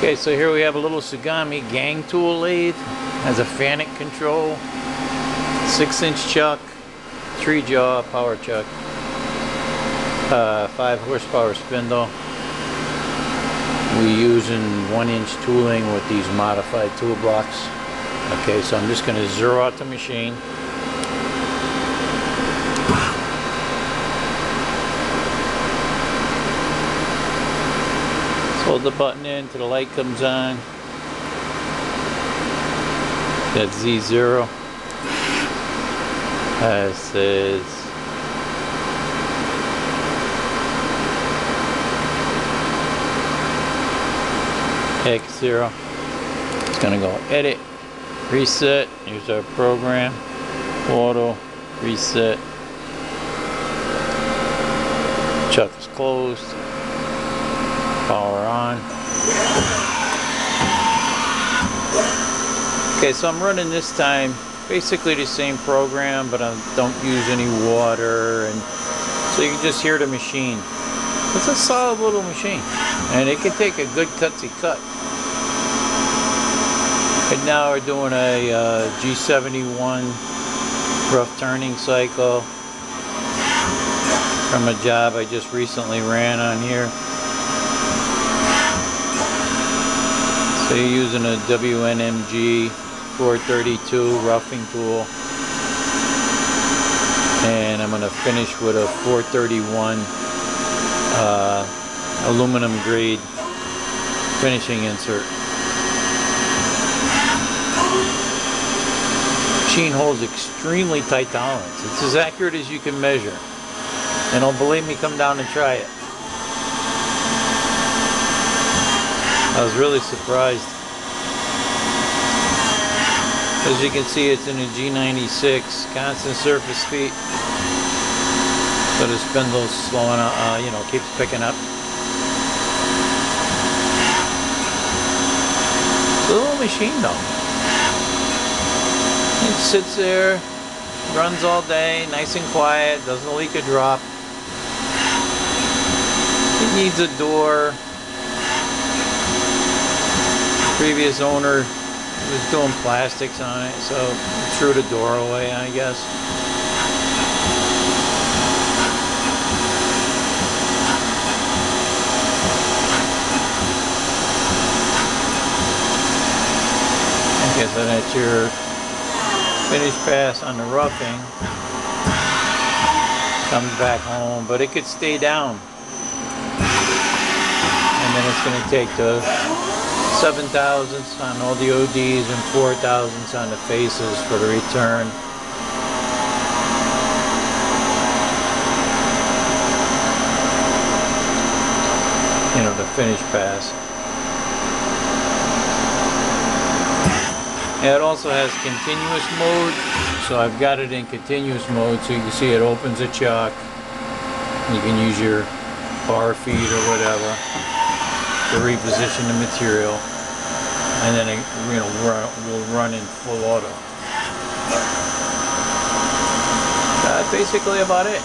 Okay, so here we have a little Tsugami gang tool lathe. Has a Fanuc control, 6-inch chuck, 3-jaw power chuck, 5 horsepower spindle. We're using 1-inch tooling with these modified tool blocks. Okay, so I'm just going to zero out the machine. Hold the button in till the light comes on. That's Z0. This is X0. It's gonna go edit, reset. Here's our program. Auto, reset. Chuck is closed. Power on. Okay, so I'm running this time basically the same program, but I don't use any water, and so you can just hear the machine. It's a solid little machine, and it can take a good cutsy cut. And now we're doing a G71 rough turning cycle from a job I just recently ran on here. So you're using a WNMG 432 roughing tool, and I'm going to finish with a 431 aluminum grade finishing insert. Machine holds extremely tight tolerance. It's as accurate as you can measure, and don't believe me, come down and try it. I was really surprised. As you can see, it's in a G96, constant surface speed. So the spindle's slowing up, keeps picking up. It's a little machine though. It sits there, runs all day, nice and quiet, doesn't leak a drop. It needs a door. Previous owner was doing plastics on it, so threw the door away, I guess. Okay, so that's your finished pass on the roughing. Comes back home, but it could stay down. And then it's going to take the 7/1000ths on all the ODs and 4/1000ths on the faces for the return. The finish pass. And it also has continuous mode, so I've got it in continuous mode, so you can see it opens a chuck. You can use your bar feed or whatever to reposition the material, and then it will run in full auto. That's basically about it.